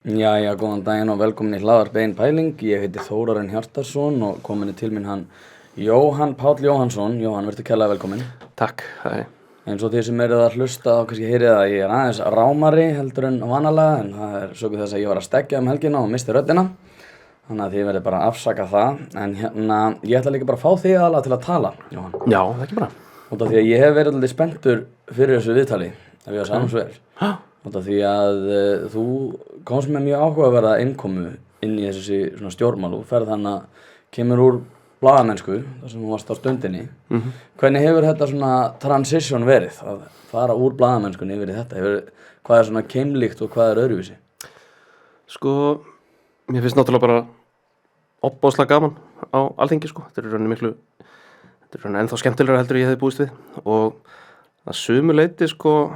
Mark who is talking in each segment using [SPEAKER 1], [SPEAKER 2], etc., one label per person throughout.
[SPEAKER 1] Jæja, góðan daginn og velkomin í hlaðvarp Ein pæling. Ég heiti Þórarinn Hjartarson og komin til mín hann Jóhann Páll Jóhannsson. Jóhann, verður kærlega velkomin.
[SPEAKER 2] Takk, hæ.
[SPEAKER 1] Eins og þið sem eruð að hlusta og kannski heyrið að ég aðeins rámari heldur en vanalega, en það sökuð þess að ég var að stekkja helgina og misti röddina. Þannig að þið verður bara að afsaka það. En hérna, ég ætla líka bara að fá þig aðalega til að tala, Jóhann.
[SPEAKER 2] Já, það ekki bara.
[SPEAKER 1] Út af því að ég hef verið alltaf spenntur fyrir þessu viðtali, ef ég var samsver. Út af því að þú komst með mjög áhugaverða innkomu inn í þessi svona stjórnmál og ferð þannig að kemur úr blaðamennsku, þar sem þú varst á stundinni. Hvernig hefur þetta svona transition verið, að fara úr blaðamennskunni yfir í þetta? Hvað er svona keimlíkt og hvað er öðruvísi?
[SPEAKER 2] Sko, mér finnst náttúrulega bara opbóðslega gaman á Alþingi, sko. Þetta er rauninni ennþá skemmtilegra heldur en ég hefði búist við. Og að sumu leyti, sko,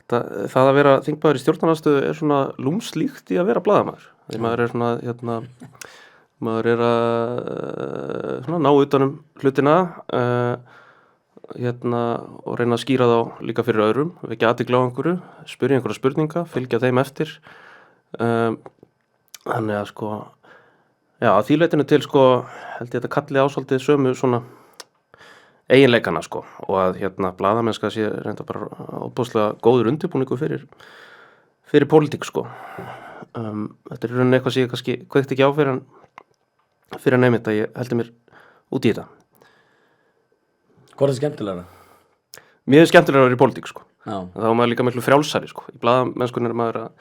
[SPEAKER 2] það að vera þingmaður í stjórnarandstöðu er svona lúmslíkt í að vera blaðamaður. Því maður er svona, maður er að ná utanum hlutina og reyna að skýra þá líka fyrir öðrum, vekja athygli á einhverju, spyrja einhverja spurninga, fylgja þeim eftir. Þannig að sko, já, að því leitinu til sko, held ég að þetta kalli á svolítið sömu svona eiginleikana sko, og að blaðamennska sé reynda bara óbúslega góður undirbúningu fyrir pólitík sko. Þetta er í rauninni eitthvað sem ég kannski kveikt ekki á fyrir að nefna að ég heldur mér út í þetta.
[SPEAKER 1] Hvað er skemmtilegra?
[SPEAKER 2] Mér er skemmtilegra að vera í pólitík sko.
[SPEAKER 1] Já.
[SPEAKER 2] Þá er maður líka miklu frjálsari sko. Í blaðamennskunni er maður að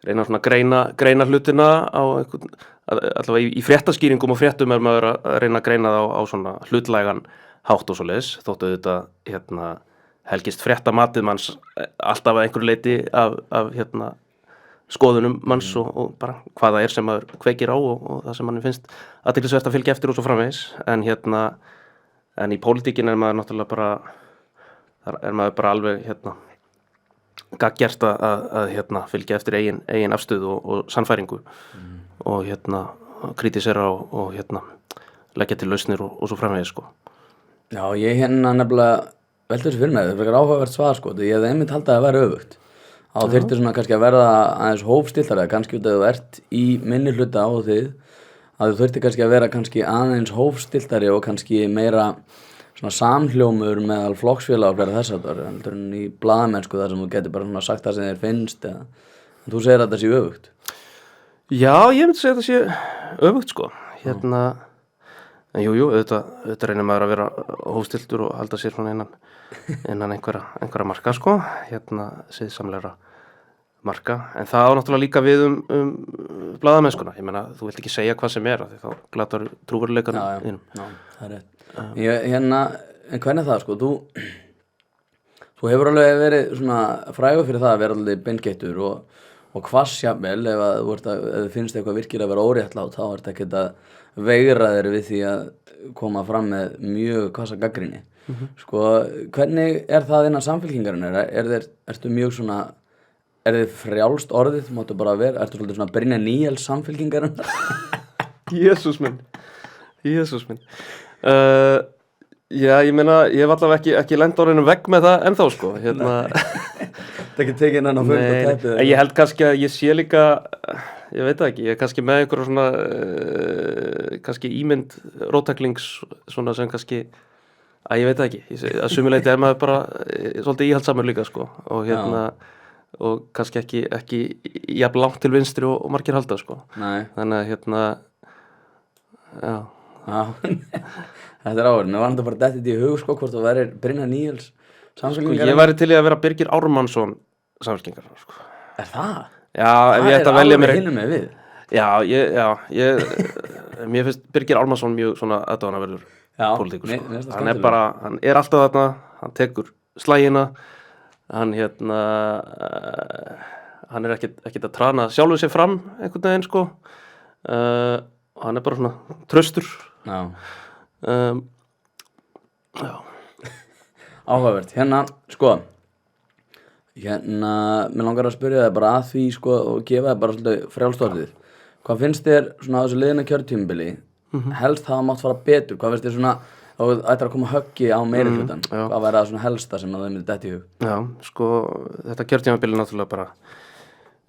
[SPEAKER 2] reyna svona að greina hlutina á einhvern, allavega í fréttaskýringum og fréttum er maður að reyna að greina þá á svona hlutlægan hátt og svoleiðis, þóttu þetta helgist fréttamatið manns alltaf að einhverju leyti af skoðunum manns og bara hvað það er sem maður kveikir á og það sem manni finnst athyglisvert að fylgja eftir og svo framvegis. En í pólitíkin er maður náttúrulega bara alveg gaggjert að fylgja eftir eigin afstöðu og sannfæringu og kritisera og leggja til lausnir og svo framvegis sko.
[SPEAKER 1] Já, ég nefnilega veldur þessu fyrir mig, þetta er frekar áhugavert svar sko, ég hefði einmitt haldið að vera öfugt. Þá þyrfti svona kannski að verða aðeins hófstilltari, kannski út að þú ert í minni hluta á þið, að þú þyrfti kannski að vera kannski aðeins hófstilltari og kannski meira svona samhljómur meðal flokksfélaga og fleira þess að það er en í blaðamennsku þar sem þú getur bara svona sagt það sem þér finnst eða þú segir að þetta sé öfugt. Já,
[SPEAKER 2] ég myndi segja að þetta sé öfugt sko. En jú, auðvitað reynir maður að vera hófstilltur og halda sér svona innan einhverja marka sko, siðsamlegra marka, en það á náttúrulega líka við blaðamennskuna. Ég meina, þú vilt ekki segja hvað sem er, því þá glatar trúveruleikanum inn. Já, það er rétt. En hvernig það sko, þú hefur alveg verið svona frægur fyrir það að vera alveg beingeittur og hvass jafnvel, ef þið finnst eitthvað virkilega að vera óréttlátt, þá er þetta ekkert að veigra þér við því að koma fram með mjög hvassa gagnrýni. Sko, hvernig er það innan samfylkingarinnar? Ertu mjög svona, er þið frjálst orðið, máttu bara vera, ertu svolítið svona Brynja Níels samfylkingarinnar? Jesús minn. Já, ég meina, ég hef allavega ekki lent orðinu vegg með það ennþá sko.
[SPEAKER 1] Það er ekki tekið innan á fullt og tæpið.
[SPEAKER 2] Ég held kannski að ég sé líka, ég veit það ekki, ég er kannski með einhverja svona, kannski ímynd róttaklings svona sem kannski, ég veit það ekki, að sumuleyti er maður bara svolítið íhaldsamur líka sko og og kannski ekki jafn langt til vinstri og margir halda sko.
[SPEAKER 1] Nei.
[SPEAKER 2] Þannig að
[SPEAKER 1] Þetta er áhverjum, mér var þetta bara dettið í hug sko hvort þú værir Brynja Níels samfylkingar.
[SPEAKER 2] Sko, ég væri til í að vera Birgir Ármannsson samfylkingar sko.
[SPEAKER 1] Er það?
[SPEAKER 2] Já, ef ég ætti að velja mér.
[SPEAKER 1] Það er alveg hinum með við.
[SPEAKER 2] Já, mér finnst Birgir Ármannsson mjög svona aðdáunarverður pólitíkur sko. Hann er alltaf þarna, hann tekur slagina, hann er ekkert að trana sjálfur sér fram einhvern veginn sko. Hann er bara svona traustur.
[SPEAKER 1] Já.
[SPEAKER 2] Já.
[SPEAKER 1] Áhugavert. Sko, mér langar að spyrja þig bara að því sko og gefa þig bara svolítið frjálst orðið. Hvað finnst þér svona á þessu liðina kjörtímabili? Helst það mátt fara betur. Hvað finnst þér svona, þá ættir að koma höggi á meirihlutann? Hvað væri það svona helsta sem að þau myndi detta í hug?
[SPEAKER 2] Já, sko, þetta kjörtímabili náttúrulega bara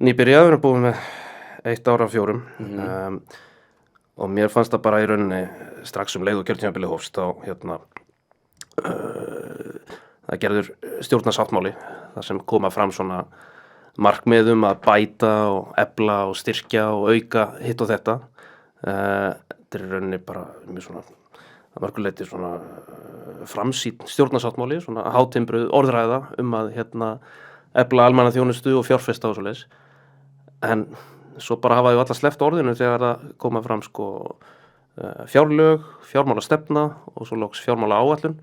[SPEAKER 2] Nýbyrjað, við erum búin með 1 ár af 4 og mér fannst það bara í rauninni strax leið og kjörtímabilið hófst þá það gerður stjórnarsáttmáli þar sem koma fram svona markmiðum að bæta og efla og styrkja og auka hitt og þetta. Þetta í rauninni bara mjög svona að mörgu leyti svona framsýnn stjórnarsáttmáli, svona hátimbruð orðræða að efla almannaþjónustu og fjárfesta og svoleiðis. En svo bara hafa þau alla sleppt orðinu þegar það koma fram fjárlög, fjármálastefna og svo loks fjármálaáætlun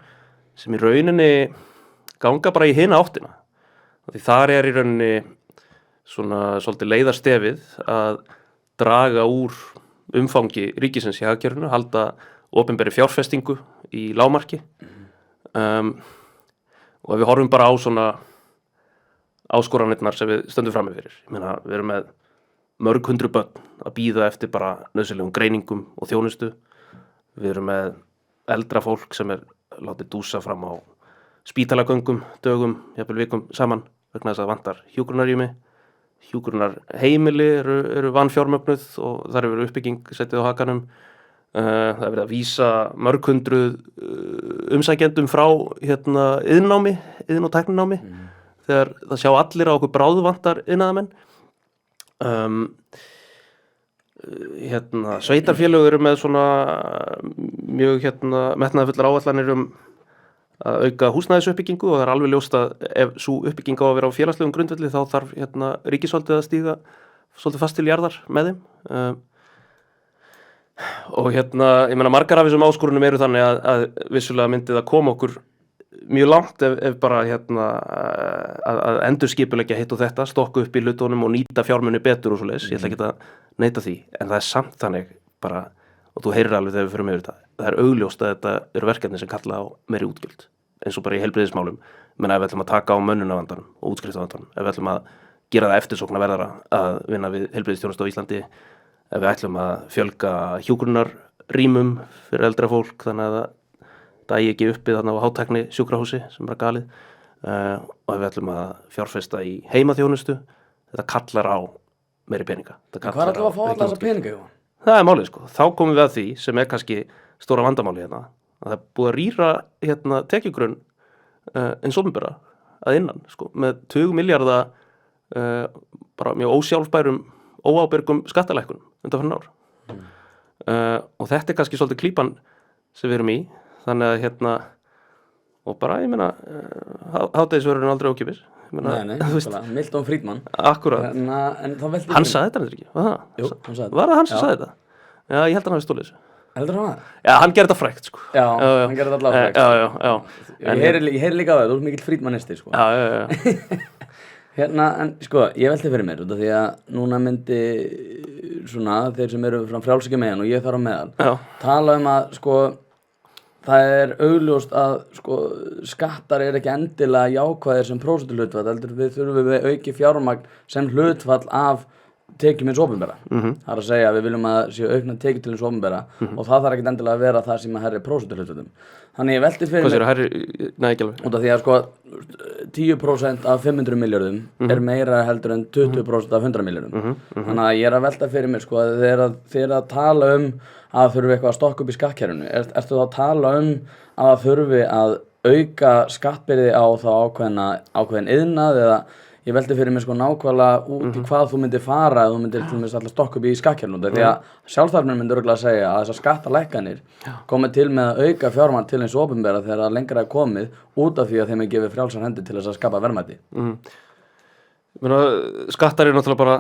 [SPEAKER 2] sem í rauninni ganga bara í hina áttina. Því þar í rauninni svona svolítið leiðarstefið að draga úr umfangi ríkisins í hagkerfinu, halda opinberri fjárfestingu í lágmarki. Og ef við horfum bara á svona áskoranirnar sem við stöndum frammi fyrir. Ég meina, við erum með mörg hundruð börn að bíða eftir bara nauðsynlegum greiningum og þjónustu. Við erum með eldra fólk sem látið dúsa fram á spítalagöngum, dögum, jafnvel vikum saman vegna þess að vantar hjúkrunarrými. Hjúkrunarheimili eru vanfjármögnuð og þar hefur uppbygging settið á hakanum. Það verið að vísa mörg hundruð umsækjendum frá iðnnámi, iðn- og tækninámi þegar það sjá allir á okkur bráðvantar iðnaðarmenn. Sveitarfélög eru með svona mjög metnaðarfullar áætlanir að auka húsnæðisuppbyggingu og það er alveg ljóst að ef sú uppbygging á að vera á félagslegum grundvelli þá þarf ríkisvaldið að stíga svolítið fast til jarðar með þeim. Og ég meina margar af þessum áskorunum eru þannig að vissulega myndi það koma okkur mjög langt ef bara að endurskipuleggja hitt og þetta, stokka upp í hlutunum og nýta fjármuni betur og svoleiðis. Ég ætla ekki að neita því, en það er samt þannig bara, og þú heyrir alveg þegar við förum yfir þetta, það er augljóst að þetta eru verkefni sem kalla á meiri útgjöld, eins og bara í heilbrigðismálum. Menn ef við ætlum að taka á mönnunarvandanum og útskriftarvandanum, ef við ætlum að gera það eftirsóknarverðara að vinna við heilbrigðisþjónustu á Íslandi, ef við ætlum að fjölga hjúkrunarrýmum fyrir eldra fólk þannig að það dægi ekki uppi þarna á hátækni sjúkrahúsi sem galið, og ef við ætlum að fjárfesta í heimaþjónustu, þetta kallar á meiri peninga.
[SPEAKER 1] Hvað ætlum að fá alla þessa peninga, Jóhann?
[SPEAKER 2] Það málið sko. Þá komum við að því sem kannski stóra vandamáli að það er búið að rýra tekjugrunn eins opinbera að innan sko, með 20 milljarða bara mjög ósjálfbærum óábyrgum skattalækkunum undanfarin ár. Og þetta kannski svolítið klípan sem við erum í, þannig að og bara, ég meina, hádegisvörurinn aldrei ókipis.
[SPEAKER 1] Nei, Milton Friedman.
[SPEAKER 2] Akkurat.
[SPEAKER 1] En
[SPEAKER 2] hann sagði þetta ekki, var það?
[SPEAKER 1] Jú, hann sagði þetta.
[SPEAKER 2] Var það hann sem sagði þetta? Já, ég held að hann hafi stólið þessu.
[SPEAKER 1] Heldur hann það?
[SPEAKER 2] Já, hann gerði þetta frækt, sko.
[SPEAKER 1] Já, hann gerði þetta allavega frækt.
[SPEAKER 2] Já.
[SPEAKER 1] Ég heyri líka á það, þú ert mikill Friedmanisti, sko.
[SPEAKER 2] Já.
[SPEAKER 1] En sko, ég velti fyrir mér út af því að núna myndi svona þeir sem eru frá frjálshyggju megin og ég þar á meðal tala að sko það er augljóst að sko skattar ekki endilega jákvæðir sem prósentuhlutfall, heldur við þurfum við auki fjármagn sem hlutfall af tekjum hins opinbera. Það er að segja að við viljum að séu aukna tekjur til hins opinbera og það þarf ekkert endilega að vera það sem að herri prósentuhlutfallum. Þannig ég velti fyrir
[SPEAKER 2] mér. Hvað séu herri? Nei, ekki alveg.
[SPEAKER 1] Út af því að sko 10% af 500 milljörðum er meira heldur en 20% af 100 milljörðum. Þannig að ég að velta fyrir mér sko að þeir að tala að þurfi eitthvað að stokka upp í skattkerfinu. Ertu þá að tala að þurfi að auka skattbyrði á þá ákveðin iðnað eða ég velti fyrir mér sko nákvæmlega út í hvað þú myndir fara ef þú myndir til dæmis alltaf stokka upp í skattkerfinu. Því að sjálfstæðarmenn myndir örugglega að segja að þessar skattalækkanir komi til með að auka fjármagn til hins opinbera þegar lengra er komið út af því að þeim er gefið frjálsar hendi til þess að skapa verðmæti.
[SPEAKER 2] Skattar eru náttúrulega bara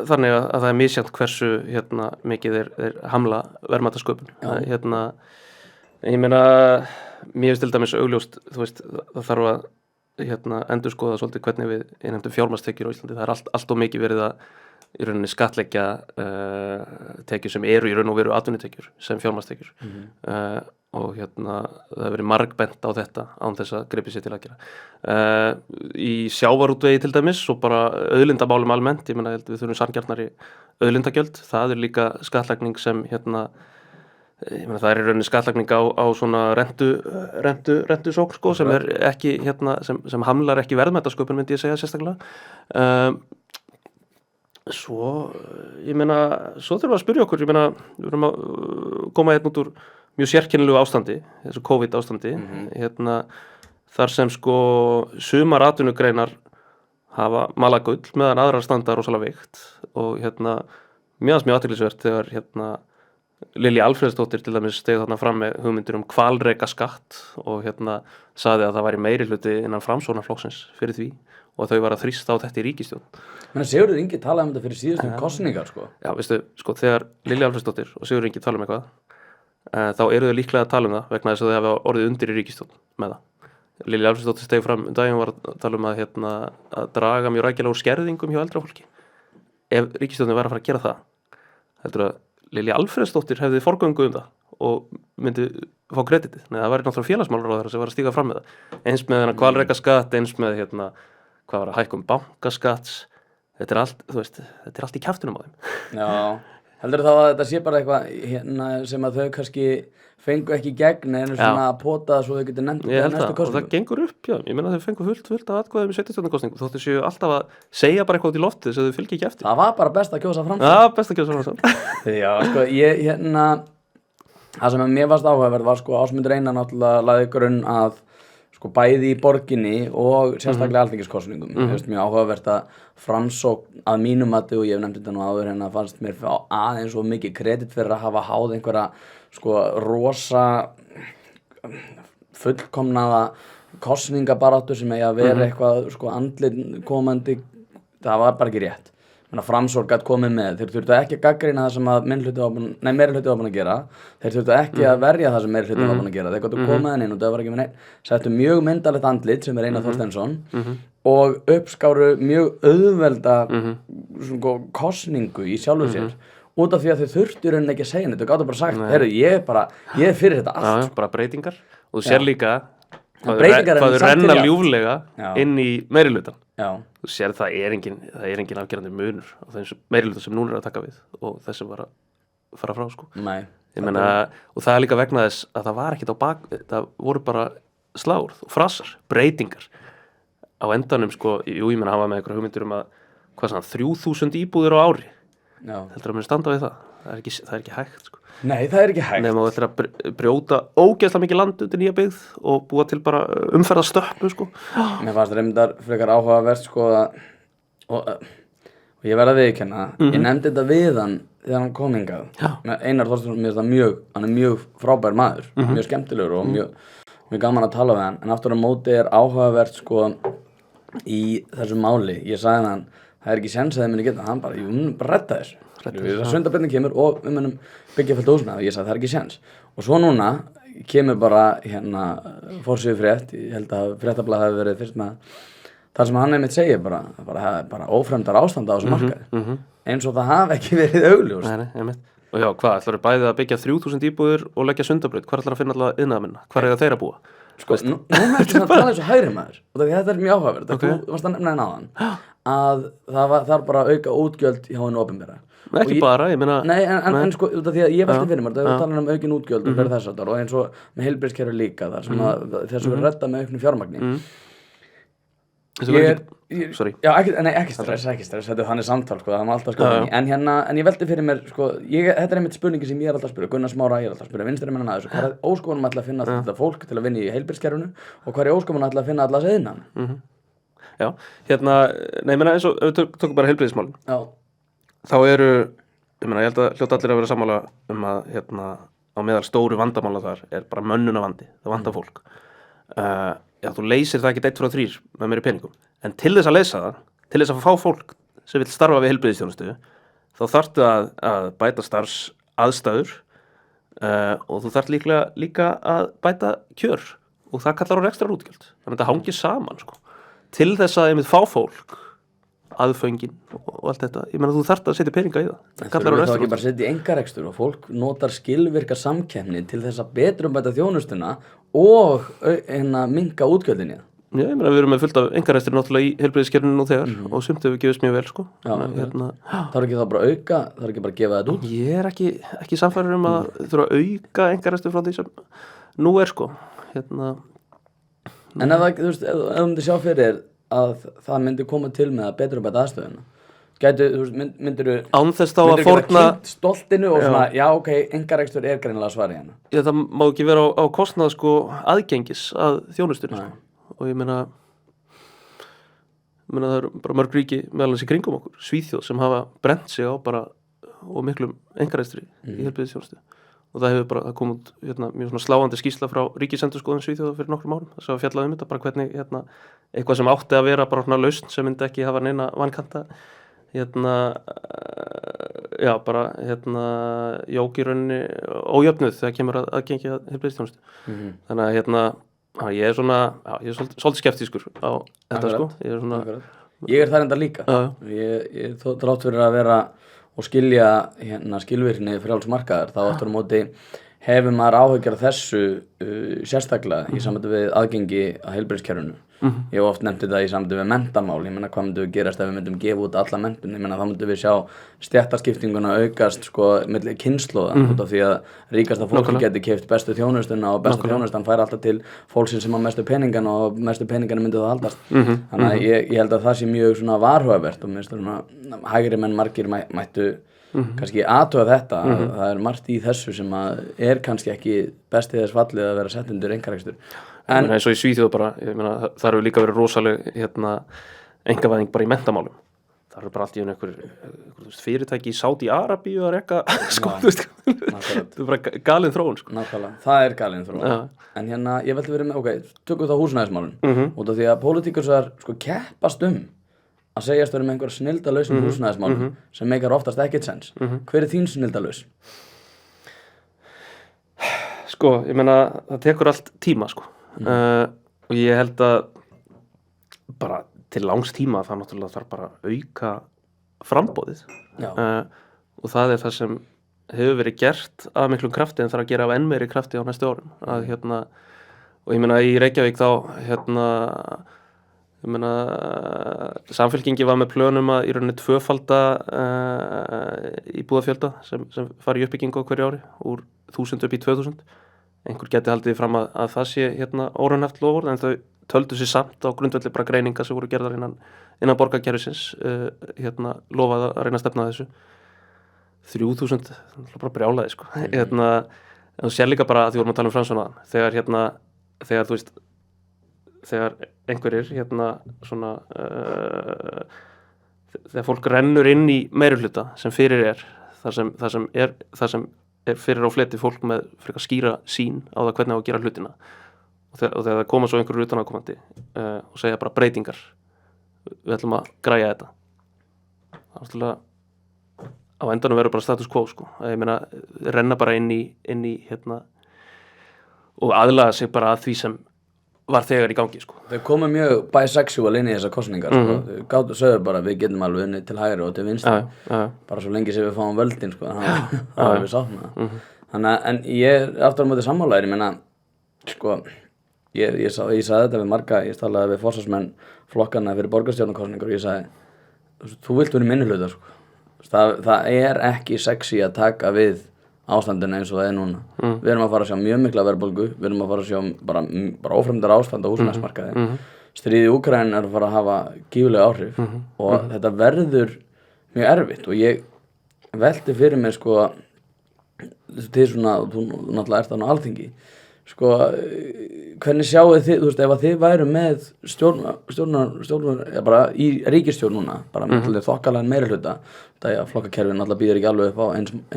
[SPEAKER 2] þannig að það er misjafnt hversu mikið þeir hamla verðmætasköpun. Ég meina, mér finnst til dæmis augljóst, þú veist, það þarf að endurskoða svolítið hvernig við innheimtum fjármagnstekjur á Íslandi. Það er allt of mikið verið að í rauninni skattleggja tekjur sem eru í raun og veru atvinnutekjur sem fjármagnstekjur. Og það hefur verið margbent á þetta án þess að gripið sér til að gera. Í sjávarútvegi til dæmis og bara auðlindamálum almennt, ég meina við þurfum sanngjarnari auðlindagjöld, það er líka skattlagning sem ég meina það er í rauninni skattlagning á svona rentusókn sko, sem er ekki sem hamlar ekki verðmætasköpun myndi ég segja sérstaklega. Svo, ég meina, svo þurfum við að spyrja okkur, ég meina, við erum að koma hérna út úr mjög sérkennilegu ástandi, þessu COVID ástandi, þar sem sko sumar atvinnugreinar hafa malað gull meðan aðrar standa rosalega veikt og mjög athyglisvert þegar Lilja Alfreðsdóttir til dæmis steig þarna fram með hugmyndir hvalrekaskatt og sagði að það væri meirihluti innan Framsóknarflokksins fyrir því og þau var að þrýsta á þetta í ríkisstjórn.
[SPEAKER 1] Menn Sigurður Ingi talaði um þetta fyrir síðustu kosningar sko.
[SPEAKER 2] Já, veistu, sko, þegar Lilja Alfreðsdóttir og Sigurður Ingi tala um eitthvað, þá eru þau líklega að tala um það vegna þess að þau hafa orðið undir í ríkisstjórn með það. Lilja Alfreðsdóttir steig fram daginn var að tala um að draga mjög rækilega úr skerðingum hjá eldra fólki. Ef ríkisstjórnin væri að fara að gera það, heldur að Lilja Alfreðsdóttir hefði forgöngu um það og myndi fá kreditið. Nei, það væri náttúrulega félagsmálaráðherra sem var að stíga fram með það. Eins með hvalrekaskatt, eins með hvað var að hækka bankaskatts. Þetta er allt, þú veist, þetta er allt í kjaftunum á þeim. Já,
[SPEAKER 1] heldur þá að þetta sé bara eitthvað sem að þau kannski fengu ekki gegn en svona að pota svo þau getur nefnt
[SPEAKER 2] þetta næstu kosningu. Og það gengur upp, já. Ég meina þau fengu fullt af atkvæðum í sveitarstjórnarkosningu. Þóttu séu alltaf að segja bara eitthvað út í loftið sem þau fylgja ekki eftir.
[SPEAKER 1] Það var bara best að kjósa Framsókn.
[SPEAKER 2] Já, best að kjósa Framsókn.
[SPEAKER 1] Já, sko, það sem mér varst áhugaverð var sko Ásmundur Einar náttúrulega lagði grunn að sko bæði í borginni og sérstaklega alþingiskosningum. Mér finnst mjög áhugavert að Framsókn að mínum mati og ég hef nefnt þetta nú áður fannst mér aðeins og mikið kredit fyrir að hafa háð einhverja sko rosa fullkomnaða kosningabaráttu sem eigi að vera eitthvað sko andlit komandi, það var bara ekki rétt. Framsókn gat komið með, þeir þurftu ekki að gagnrýna það sem að meirihluti var búin að gera, þeir þurftu ekki að verja það sem meirihluti var búin að gera, þeir gáttu komið inn og það var ekki með neitt, settu mjög myndalegt andlit sem Einar Þorsteinsson og uppskáru mjög auðvelda kosningu í sjálfu sér út af því að þau þurftu rauninni ekki að segja neitt, þau gáttu bara sagt, heyrðu, ég er fyrir þetta allt.
[SPEAKER 2] Já, bara breytingar og þú sér líka hvað þau renna ljúflega inn í meirihlutan. Þú sér það er engin afgerandi munur á þeim meirihluta sem núna er að taka við og þessi var að fara frá sko.
[SPEAKER 1] Nei.
[SPEAKER 2] Ég meina, og það er líka vegna þess að það var ekkert á það voru bara slárð og frasar, breytingar á endanum sko, ég meina hafa með einhverja hugmyndir að 3000 íbúðir á ári. Já. Heldur að muni standa við það? Það er ekki hægt sko.
[SPEAKER 1] Nei, það er ekki hægt.
[SPEAKER 2] Nefnum að þetta er að brjóta ógeðslega mikið land undir nýja byggð og búa til bara umferðastöppu sko.
[SPEAKER 1] Mér fannst reyndar frekar áhugavert sko og ég verð að viðurkenna, ég nefndi þetta við hann þegar hann kom hingað. Einar Þorsteinsson, hann er mjög frábær maður, mjög skemmtilegur og mjög gaman að tala við hann, en aftur á móti er áhugavert sko í þessu máli. Ég sagði hann, það er ekki séns að þið muni geta, hann bara, við munum bara redda þessu. Sundabreyting kemur og við munum byggja fullt húsna og ég sagði það er ekki séns og svo núna kemur bara forsíðu frétt, ég held að fréttablaðið hafi verið fyrst með þar sem hann einmitt segir bara ófremdar ástand á þessu markaði eins og það hafi ekki verið augljóst.
[SPEAKER 2] Nei, og já, hvað, ætlarðu bæðið að byggja 3000 íbúðir og leggja Sundabraut, hvar ætlarðu að finna alltaf iðnaðarmenn, hvar eiga þeir að búa?
[SPEAKER 1] Sko, núna ertu svona að tala eins og hægri maður og þetta er mjög áhugavert, þú varst að nefna áðan að það er bara að auka útgjöld hjá hinu opinbera.
[SPEAKER 2] Ekki bara, ég meina...
[SPEAKER 1] Nei, en sko, út af því að ég velti fyrir mér, það er að tala um aukin útgjöld og fyrir þess aftar og eins og með heilbrigðiskerfi líka þar sem að þessu verður reddað með auknu fjármagni.
[SPEAKER 2] Sorry.
[SPEAKER 1] Já, ekki stress, þetta er þannig samtal, sko, það má alltaf skoða en ég velti fyrir mér, sko, þetta er einmitt spurningi sem ég er alltaf að spyrja, Gunnar Smára, ég er alltaf að spyrja vinstri menn að þessu, hvað er óskomunum ætla að finna þetta fólk til að vinna í heilbrigðiskerfinu og hvað er óskomunum ætla að finna alla iðnan?
[SPEAKER 2] Já, nei, menna eins og við tökum bara heilbrigðismálin.
[SPEAKER 1] Já.
[SPEAKER 2] Þá eru, ég held að hljóta allir að vera sammála að á meðal stóru vandamála þar er bara mönnunarvandi, það vandar fólk. Já, þú leysir það ekki 1, 2, 3 með meiri peningum, en til þess að leysa það, til þess að fá fólk sem vill starfa við heilbrigðisþjónustu, þá þarftu að bæta starfsaðstæður og þú þarft líka að bæta kjör og það kallar á rekstrarútgjöld. Þannig að þetta hangir saman, sko. Til þess að einmitt fá fólk aðföngin og allt þetta, ég meina þú þarft að setja peninga í það.
[SPEAKER 1] Það kallar á rekstrarútgjöld. Það ekki bara setja í einkarekstur og fólk notar skilvirka samkeppni til þess að betrumbæta þjónustuna og minnka útgjöldin í það.
[SPEAKER 2] Já, ég meina við erum með fullt af einkarekstri náttúrulega í heilbrigðiskerfinu nú þegar og sumt hefur gefist mjög vel, sko.
[SPEAKER 1] Já, það er ekki það bara auka, það er ekki bara að gefa þetta út.
[SPEAKER 2] Ég er ekki samfæður að þurfa að auka einkarekstri frá því sem nú er, sko.
[SPEAKER 1] En ef þú myndi sjá fyrir að það myndi koma til með að betrumbæta aðstöðuna, Gætu, þú veist, myndirðu
[SPEAKER 2] án þess þá að fórna
[SPEAKER 1] stoltinu og svona, já, ok, einkarekstur er greinilega svarið hérna.
[SPEAKER 2] Já, það má ekki vera á kostnað sko aðgengis að þjónustunni sko. Og ég meina það eru bara mörg ríki meðal þess í kringum okkur, Svíþjóð sem hafa brent sig á bara og miklum einkarekstri í heilbrigðisþjónustu og það hefur bara komið út mjög svona sláandi skýrsla frá Ríkisendurskoðun Svíþjóða fyrir nokkrum árum þess að fjallaði þetta bara hvernig eitthvað sem átti að vera bara svona lausn sem myndi ekki hafa neina vankanta já bara jók í rauninni ójöfnuð þegar kemur að aðgengi að heilbrigðisþjónustu þannig að ég er svona ég er svolítið skeptískur á þetta sko ég er svona
[SPEAKER 1] Ég er þar enda líka ég þrátt fyrir að vera og skilja skilvirkni frjáls markaðar þá aftur á móti hefur maður áhyggjur af þessu sérstaklega í sambandi við aðgengi að heilbrigðiskerfinu. Ég hef oft nefnt þetta í sambandi við menntamál, ég meina hvað myndum við gerast ef við myndum gefa út alla menntun, ég meina þá myndum við sjá stéttaskiptinguna aukast sko milli kynslóða út af því að ríkasta fólki geti keypt bestu þjónustuna og bestu þjónustan fær alltaf til fólksins sem á mestu peningana og mestu peningana myndi það haldast. Þannig að ég held að það sé mjög svona varhugavert og minnst svona hægri menn margir mættu kannski aðtuga þetta að það er margt í þessu sem að er kannski ekki besti þess fallið að vera sett undir einkarekstur
[SPEAKER 2] en eins og í Svíþjóð bara ég meina það eru líka verið rosaleg einkavæðing bara í menntamálum það eru bara allt í einhver fyrirtæki í Sádi-Arabíu að reka sko það er bara galin þróun sko.
[SPEAKER 1] Nákvæmlega, það er galin þróun en ég veldi verið með, tökum það húsnæðismálun út af því að pólitíkusar sko keppast að segjast verið með einhver snildalausum húsnæðismálum sem meikar oftast ekkert sens. Hver er þín snildalaus?
[SPEAKER 2] Sko, ég meina það tekur allt tíma sko og ég held að bara til langs tíma það náttúrulega þarf bara að auka framboðið og það er það sem hefur verið gert af miklum krafti en þarf að gera af enn meiri krafti á næstu árum að og ég meina í Reykjavík þá ég meina Samfylkingi var með plönum að í rauninni tvöfalda íbúðafjölda sem fari í uppbyggingu á hverju ári úr 1000 upp í 2000 einhver geti haldið fram að það sé óraunhæft loforð en þau töldu sér samt á grundvelli bara greininga sem voru gerðar innan borgarkerfisins lofaði að reyna að stefna þessu 3000 bara brjálaði sko en þú sér líka bara að því vorum að tala um Framsókn þegar þú veist þegar einhverjir svona þegar fólk rennur inn í meirihluta sem fyrir er það sem er fyrir á fleti fólk með frekar skýra sín á það hvernig á að gera hlutina og þegar það koma svo einhverjur utanaðkomandi og segja bara breytingar við ætlum að græja þetta náttúrulega á endanum verður bara status quo sko ég meina renna bara inn í og aðlaga sig bara að því sem var þegar í gangi sko.
[SPEAKER 1] Þau komu mjög bisexual inn í þessar kosningar sko. Þau sögðu bara við getum alveg unnið til hægri og til vinstri bara svo lengi sem við fáum völdin sko. Það er við sátt með það þannig að en ég aftur á móti sammála ég meina sko ég sagði þetta við marga ég talaði við forsvarsmenn flokkana fyrir borgarstjórnarkosningar og ég sagði þú vilt vera minnihluta sko. það er ekki sexy að taka við ástandinu eins og það er núna við erum að fara að sjá mjög mikla verðbólgu við erum að fara að sjá bara ófremdar ástand á húsnæðismarkaði stríðið í Úkraínu er að fara að hafa gífurleg áhrif og þetta verður mjög erfitt og ég velti fyrir mér sko til svona, þú náttúrulega ert þarna á Alþingi sko, hvernig sjáu þið, þú veist, ef að þið væru með stjórnar bara í ríkisstjórn núna, bara með þokkalega meirihluta, það er að flokkakerfin náttúrulega býður ekki alveg upp á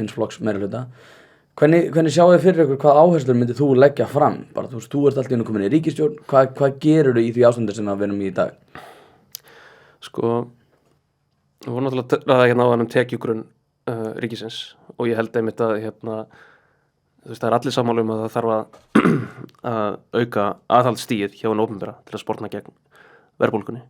[SPEAKER 1] eins flokks meirihluta, hvernig sjáu þið fyrir ykkur, hvað áherslur myndir þú leggja fram, bara þú veist, þú ert alltaf komin í ríkisstjórn, hvað gerur þú í því ástandi sem við erum í dag?
[SPEAKER 2] Sko, við vorum náttúrulega ræða á tekjugrunn ríkisins og ég held einmitt að þú veist, það er allir sammála að það þarf að auka aðhaldsstigið hjá hinu opinbera til að sporna gegn verðbólgunni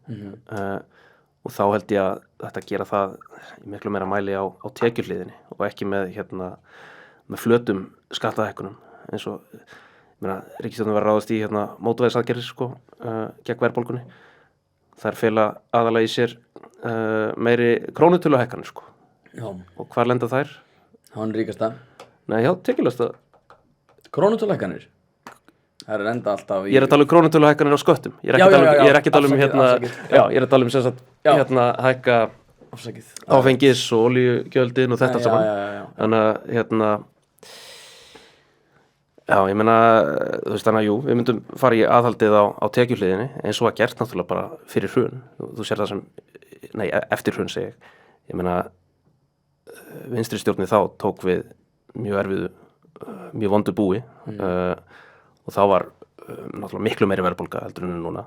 [SPEAKER 2] og þá held ég að þetta gera það í miklu meira mæli á tekjuhliðinni og ekki með flötum skattahækkunum eins og ríkisstjórnin var ráðast í mótvægisaðgerðir sko, gegn verðbólgunni þær fela aðalega í sér meiri krónutöluhækkanir sko. Og hvar lenda þær?
[SPEAKER 1] Hann ríkasta
[SPEAKER 2] Nei, já, tekjulegasta
[SPEAKER 1] Krónutöluhækkanir? Það er enda alltaf
[SPEAKER 2] Ég er að tala um krónutöluhækkanir á sköttum Ég er ekki að tala um
[SPEAKER 1] ég er að
[SPEAKER 2] tala um sem sagt hækka
[SPEAKER 1] Afsakið.
[SPEAKER 2] áfengis og olíugjöldin og þetta
[SPEAKER 1] Já,
[SPEAKER 2] saman.
[SPEAKER 1] já.
[SPEAKER 2] Þannig að já, ég meina, þú veist, þannig að jú, við myndum fara í aðhaldið á tekjuhliðinni eins og að gert náttúrulega bara fyrir hrun. Þú sér það sem, eftir hrun segi ég. Ég meina, vinstri stjórnin þá tók við mjög erfiðu, mjög vondu búi og þá var náttúrulega miklu meiri verðbólga heldur en núna.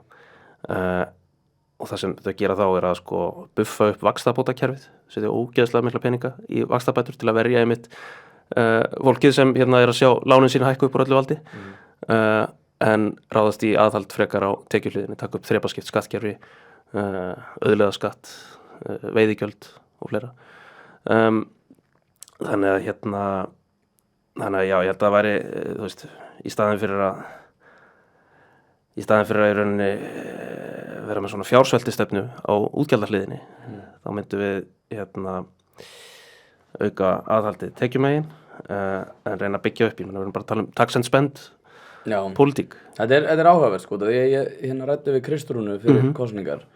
[SPEAKER 2] Og það sem þau gera þá er að sko buffa upp vaxtabótakerfið, setja ógeðslega mikla peninga í vaxtabætur til að verja einmitt fólkið sem hérna er að sjá lánin sín hækka upp úr öllu valdi en ráðast í aðhald frekar á tekjuhliðinni, taka upp þrepaskipt skattkerfi, auðlegðarskatt, veiðigjöld og fleira. Þannig að já, ég held að það væri, þú veist, í staðin fyrir að í rauninni vera með svona fjársveltistefnu á útgjaldahliðinni, þá myndum við auka aðhaldið tekjumegin en reyna að byggja upp, ég meina við erum bara að tala um tax and spend pólitík.
[SPEAKER 1] Þetta er áhugavert sko, ég hérna ræddi við Kristrúnu fyrir kosningar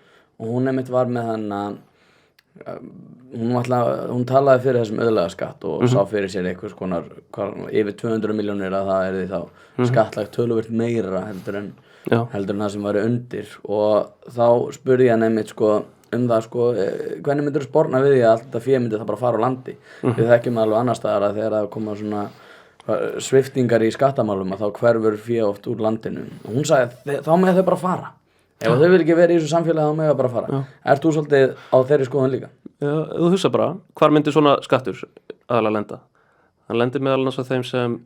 [SPEAKER 1] og hún einmitt var með hann að hún talaði fyrir þessum auðlegðarskatt og sá fyrir sér einhvers konar yfir 200 milljónir að það yrði þá skattlagt töluvert meira heldur en það sem væri undir og þá spurði ég hann einmitt sko það sko, hvernig myndir þú sporna við því að allt þetta fé myndi það bara fara á landi við þekkjum alveg annar staðar að þegar það koma svona sviftingar í skattamálum að þá hverfur fé oft úr landinu og hún sagði þá með þau bara fara ef þau vil ekki vera í þessu samfélagi þá með þau bara fara Ert þú svolítið á þeirri skoðun líka?
[SPEAKER 2] Já, þú hugsa bara, hvar myndir svona skattur aðalega lenda? Hann lendir meðal annars á þeim sem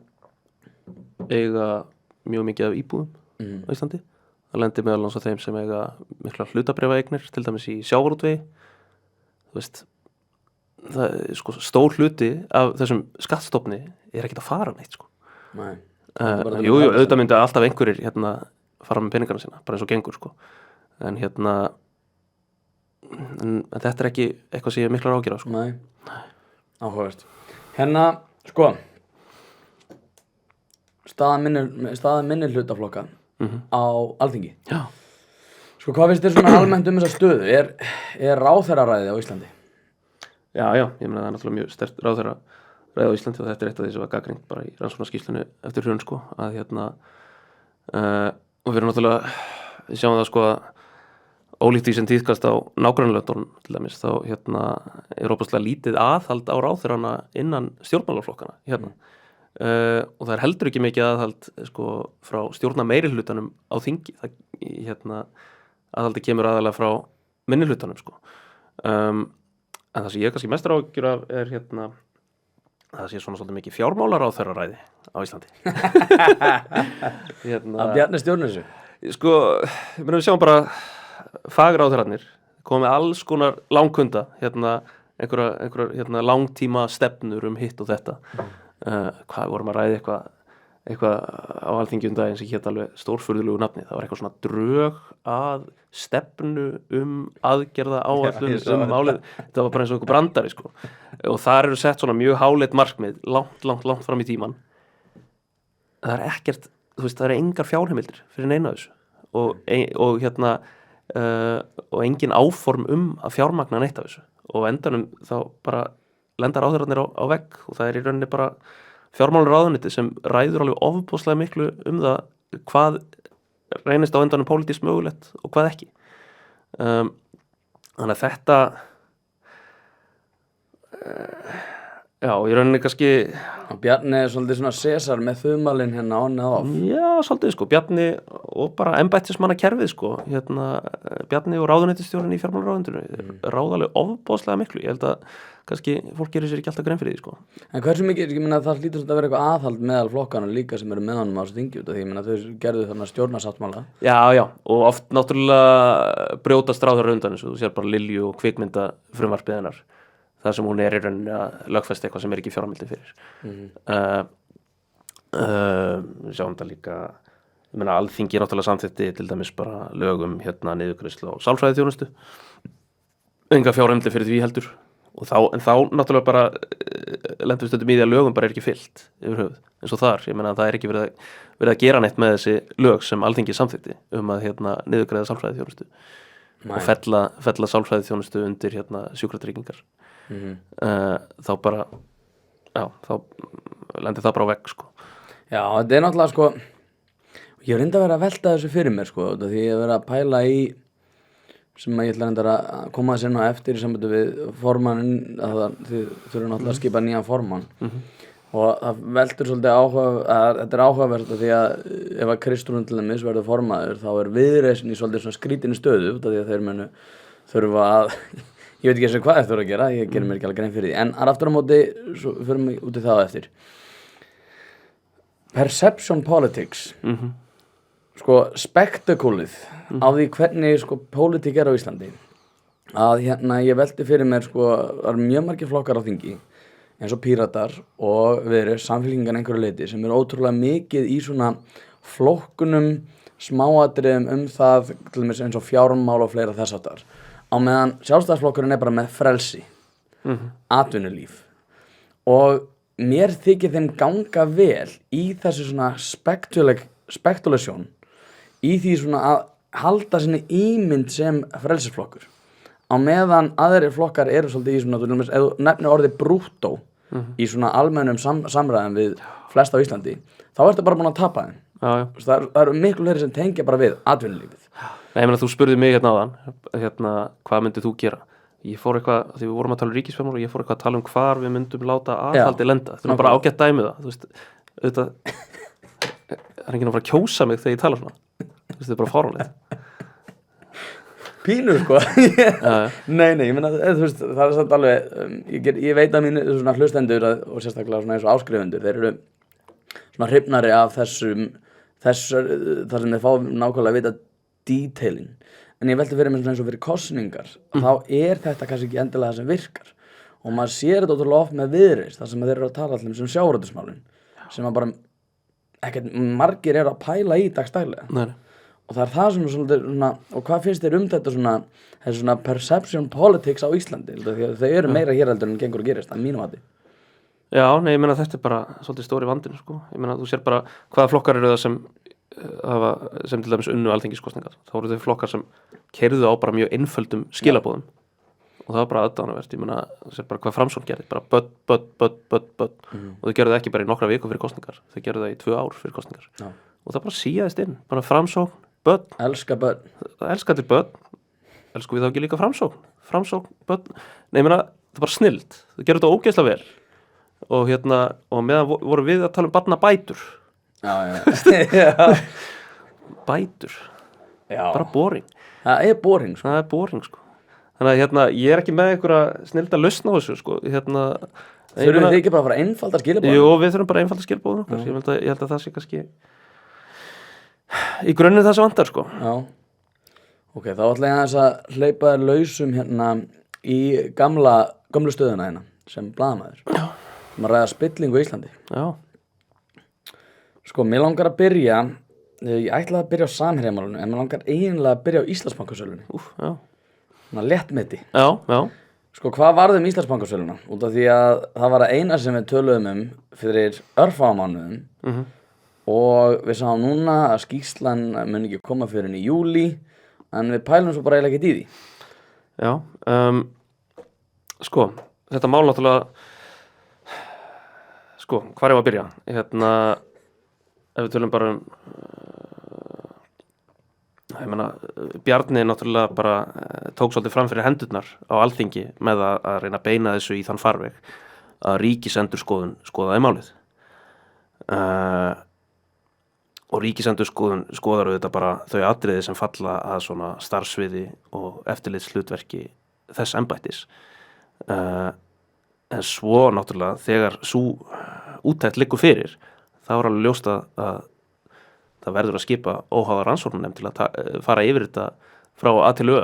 [SPEAKER 2] eiga mjög mikið af íbúðum á Íslandi. Það lendir meðal annars á þeim sem eiga mikla hlutabréfaeignir, til dæmis í sjávarútvegi. Þú veist, það er sko stór hluti af þessum skattstofni er ekkert að fara neitt sko.
[SPEAKER 1] Nei.
[SPEAKER 2] Jú, auðvitað myndi alltaf einhverjir fara með peningarna sína, bara eins og gengur sko. En en þetta er ekki eitthvað sem ég er miklar ágjur á sko.
[SPEAKER 1] Nei. Áhugavert. Hérna, sko, staða minni hlutaflokka á Alþingi.
[SPEAKER 2] Já.
[SPEAKER 1] Sko, hvað finnst þér svona almennt þessa stöðu? Er ráðherraræði á Íslandi?
[SPEAKER 2] Já, ég meina það er náttúrulega mjög sterkt ráðherraræði á Íslandi og þetta er eitt af því sem var gagnrýnt bara í rannsóknarskýrslunni eftir hrun sko, að og við erum náttúrulega, við sjáum það sko að ólíkt því sem tíðkast á nágrannalöndunum til dæmis, þá er óbúslega lítið aðhald á ráðherrana innan stjórnmálaflokkana og það er heldur ekki mikið aðhald sko frá stjórnarmeirihlutanum á þingi, aðhaldi kemur aðalega frá minnihlutanum sko. En það sem ég kannski mest áhyggjur af er það sé svona svolítið mikið fjármálaráðherraræði á Íslandi.
[SPEAKER 1] Að Bjarni stjórnir þessu?
[SPEAKER 2] Sko, við sjáum bara fagráðherrarnir komið með alls konar langkunda, einhverja langtíma stefnur hitt og þetta. Hvað vorum að ræða eitthvað á Alþingi daginn sem hét alveg stórfurðulegu nafni. Það var eitthvað svona drög að stefnu aðgerða áætlun málið. Þetta var bara eins og eitthvað brandari sko. Og þar eru sett svona mjög háleit markmið langt fram í tíman. Það er ekkert, þú veist, það eru engar fjárheimildir fyrir neina þessu og engin áform að fjármagna neitt af þessu og endanum þá bara lenda ráðherrarnir á vegg og það er í rauninni bara fjármálaráðuneytið sem ræður alveg ofboðslega miklu það hvað reynist á endanum pólitískt mögulegt og hvað ekki. Þannig að þetta já, í rauninni kannski
[SPEAKER 1] Bjarni er svolítið svona Sesar með þumalinn hérna on eða off.
[SPEAKER 2] Já, svolítið sko, Bjarni og bara embættismannakerfið sko, Bjarni og ráðuneytisstjórinn í fjármálaráðuneytinu ráðalega ofboðslega miklu. Ég held að kannski fólk gerir sér ekki alltaf grein fyrir því sko.
[SPEAKER 1] En hversu mikið, ég meina það hlýtur að vera eitthvað aðhald meðal flokkana líka sem eru með honum á þessu þingi út af því, ég meina þau gerðu þarna stjórnarsáttmála.
[SPEAKER 2] Já, og oft náttúrulega brjótast ráðherrar undan þessu, þú sér bara Lilju og kvikmyndafrumvarpið hennar. Það sem hún er í rauninni að lögfesta eitthvað sem er ekki fjárheimildir fyrir. Sjáum þetta líka, ég meina Alþingi náttúrulega samþykkti til dæmis bara lögum niðurgreiðslu á sálfræðiþjónustu. Enga fjárheimildir fyrir því heldur. En þá náttúrulega bara lendum við stundum í því að lögum bara er ekki fyllt yfir höfuð. Eins og þar, ég meina að það er ekki verið að gera neitt með þessi lög sem Alþingi samþykkti að niðurgreiða sálfræðiþjónustu. og fella sálfræði þjónustu undir hérna sjúkratryggingar þá bara þá lendir það bara á vegg sko.
[SPEAKER 1] Já, þetta náttúrulega sko ég reyndi að vera að velta þessu fyrir mér sko því ég hef verið að pæla í sem að ég ætla reyndar að koma að sinna eftir í sambandi við formannin að þið þurfum náttúrulega að skipa nýjan formann og það veldur svolítið þetta áhugavert því að ef að Kristrún til dæmis verður formaður þá Viðreisn í svolítið svona skrítinni stöðu út af því að þeir munu þurfa að ég veit ekki eins og hvað þeir þurfa að gera, ég gerir mér ekki alveg grein fyrir því en aftur á móti, svo förum við út í það eftir perception politics sko spektakulið á því hvernig sko pólitík á Íslandi að hérna ég velti fyrir mér sko það mjög margir flokkar á þingi eins og Píratar og Viðreisn Samfylkingar einhverju leyti sem ótrúlega mikið í svona flóknum smáatriðum það til dæmis eins og fjármál og fleira þess áttar á meðan Sjálfstæðisflokkurinn bara með frelsi atvinnulíf og mér þykir þeim ganga vel í þessu svona spekulation í því svona að halda sinni ímynd sem frelsisflokkur á meðan aðrir flokkar eru svolítið í svona, ef þú nefnir orðið brúttó í svona almennum samræðum við flest á Íslandi, þá ertu bara búin að tapa þeim. Það eru miklu fleiri sem tengja bara við atvinnulífið.
[SPEAKER 2] Nei, ég meina þú spurði mig hérna áðan, hvað myndið þú gera? Ég fór eitthvað, því við vorum að tala um ríkisfjármál og ég fór eitthvað að tala um hvar við myndum láta aðhaldi lenda. Það er bara ágætt dæmið það, þú veist, auðvitað, það er enginn að fara að kjósa mig þegar ég tala svona. Þú veist, þetta er bara fáránlegt.
[SPEAKER 1] Pínu sko nei, ég meina þú veist það er samt alveg ég veit að mínu svona hlustendur og sérstaklega svona eins og áskrifendur þeir eru svona hrifnari af þessu þar sem þeir fá nákvæmlega að vita detailing en ég velti fyrir mér svona eins og fyrir kosningar þá þetta kannski ekki endilega það sem virkar og maður sér þetta ótrúlega oft með Viðreisn þar sem þeir eru að tala allir sem sjávarútvegsmálin sem að bara ekkert margir eru að pæla í dagstælega og það það sem svona, og hvað finnst þér þetta svona, þessi svona perception politics á Íslandi, því að þau eru meira hér heldur en gengur og gerist, að mínu mati.
[SPEAKER 2] Já, nei, ég meina þetta bara svolítið stóri vandinn, sko. Ég meina þú sér bara hvaða flokkar eru það sem til dæmis unnu alþingiskosningar. Þá eru þau flokkar sem keyrðu á bara mjög einföldum skilaboðum og það var bara aðdánavert. Ég meina þú sér bara hvað Framsókn gerði, bara bödd og þau gerðu það ekki bara í nokkra viku fyrir kosningar, þau gerðu það í 2 ár fyrir kosningar og það bara síaðist inn, bara Framsókn börn.
[SPEAKER 1] Elska börn.
[SPEAKER 2] Elskatir börn. Elsku við þá ekki líka Framsókn, börn. Nei, ég meina, það er bara snillt. Það gerur þetta ógeðslega vel. Og meðan voru við að tala um barnabætur.
[SPEAKER 1] Já.
[SPEAKER 2] Bætur.
[SPEAKER 1] Já.
[SPEAKER 2] Bara boring.
[SPEAKER 1] Það er boring, sko.
[SPEAKER 2] Það er boring, sko. Þannig að ég er ekki með einhverja snilda lausn á þessu, sko.
[SPEAKER 1] Þurfum þið ekki bara að fara einfalda skilabóðum?
[SPEAKER 2] Jú, við þurfum bara einfalda skilabóðum okkar. Ég held að það sé kannski í grunninn það sem vantar sko.
[SPEAKER 1] Já. Ok, þá ætla ég aðeins að hleypa þér lausum hérna í gömlu stöðuna hérna sem blaðamaður. Já. Að ræða spillingu í Íslandi. Já. Sko, mér langar að byrja, ég ætlaði að byrja á Samherjamálinu en mér langar eiginlega að byrja á Íslandsbankasölunni.
[SPEAKER 2] Já.
[SPEAKER 1] Svona léttmeti.
[SPEAKER 2] Já.
[SPEAKER 1] Sko, hvað varð Íslandsbankasöluna? Út af því að það var að eina sem við töluðum fyrir örfámánuðum og við sáum núna að skýrslan mun ekki koma fyrir í júlí en við pælum svo bara eiginlega ekkert í því.
[SPEAKER 2] Já, sko, þetta mál náttúrulega sko, hvar er að byrja? Ef við tölum bara ég meina, Bjarni náttúrulega bara tók svolítið fram fyrir hendurnar á Alþingi með að reyna að beina þessu í þann farveg að Ríkisendurskoðun skoðaði málið. Og Ríkisendurskoðun skoðar auðvitað bara þau atriði sem falla að svona starfsviði og eftirlitshlutverki þess embættis. En svo náttúrulega þegar sú úttekt liggur fyrir þá er alveg ljóst að það verður að skipa óháða rannsóknarnefnd til að fara yfir þetta frá A til Ö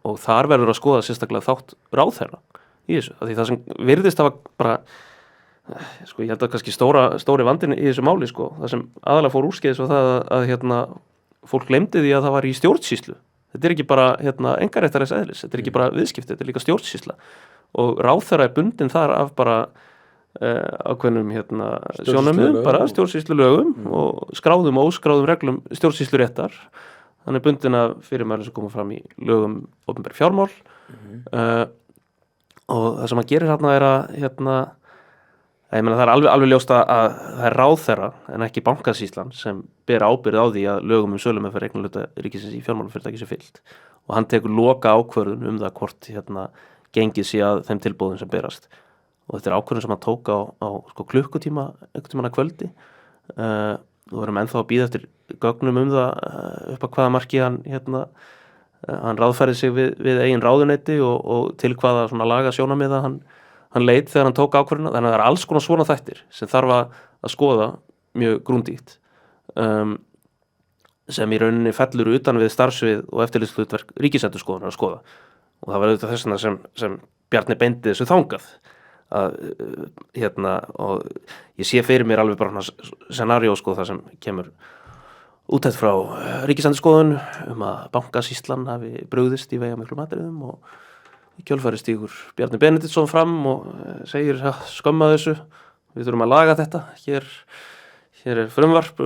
[SPEAKER 2] og þar verður að skoða sérstaklega þátt ráðherra í þessu. Því það sem virðist hafa bara sko, ég held að kannski stóri vandinn í þessu máli sko, það sem aðalega fór úrskeiðis og það að fólk gleymdi því að það var í stjórnsýslu. Þetta er ekki bara einkaréttarins eðlis, þetta er ekki bara viðskipti, þetta er líka stjórnsýsla og ráðherra er bundin þar af bara ákveðnum sjónarmiðum, bara stjórnsýslulögum og skráðum og óskráðum reglum stjórnsýsluréttar. hann er bundinn af fyrirmælum sem koma fram í lögum opinber fjármál og það sem hann gerir hérna er að ég meina það er alveg ljóst að það er ráðherra en ekki bankasýslan sem ber ábyrgð á því að lögum sölumeðferð eignarhluta ríkisins í fjármálafyrirtæki sé fylgt og hann tekur loka ákvörðun það hvort gengið sé að þeim tilboðum sem berast og þetta er ákvörðun sem hann tók á sko, klukkutíma einhvern tímann að kvöldi við vorum ennþá að bíða eftir gögnum það upp að hvaða marki hann ráðfærði sig við eigin ráðuneyti og til hvaða svona laga sjónarmiða hann leit þegar hann tók ákvörðuna þannig að það er alls konar svona þættir sem þarf að skoða mjög grúndýtt sem í rauninni fellur utan við starfsvið og eftirlitshlutverk ríkisendurskoðunar að skoða og það var auðvitað þess vegna sem Bjarni beindi þessu þangað og ég sé fyrir mér alveg bara scenaríó sko það sem kemur úttekt frá ríkisendurskoðun að bankasýslan hafi brugðist í veigamiklum atriðum og í kjölfari stígur Bjarni Benediktsson fram og segir skömma þessu, við þurfum að laga þetta hér er frumvarp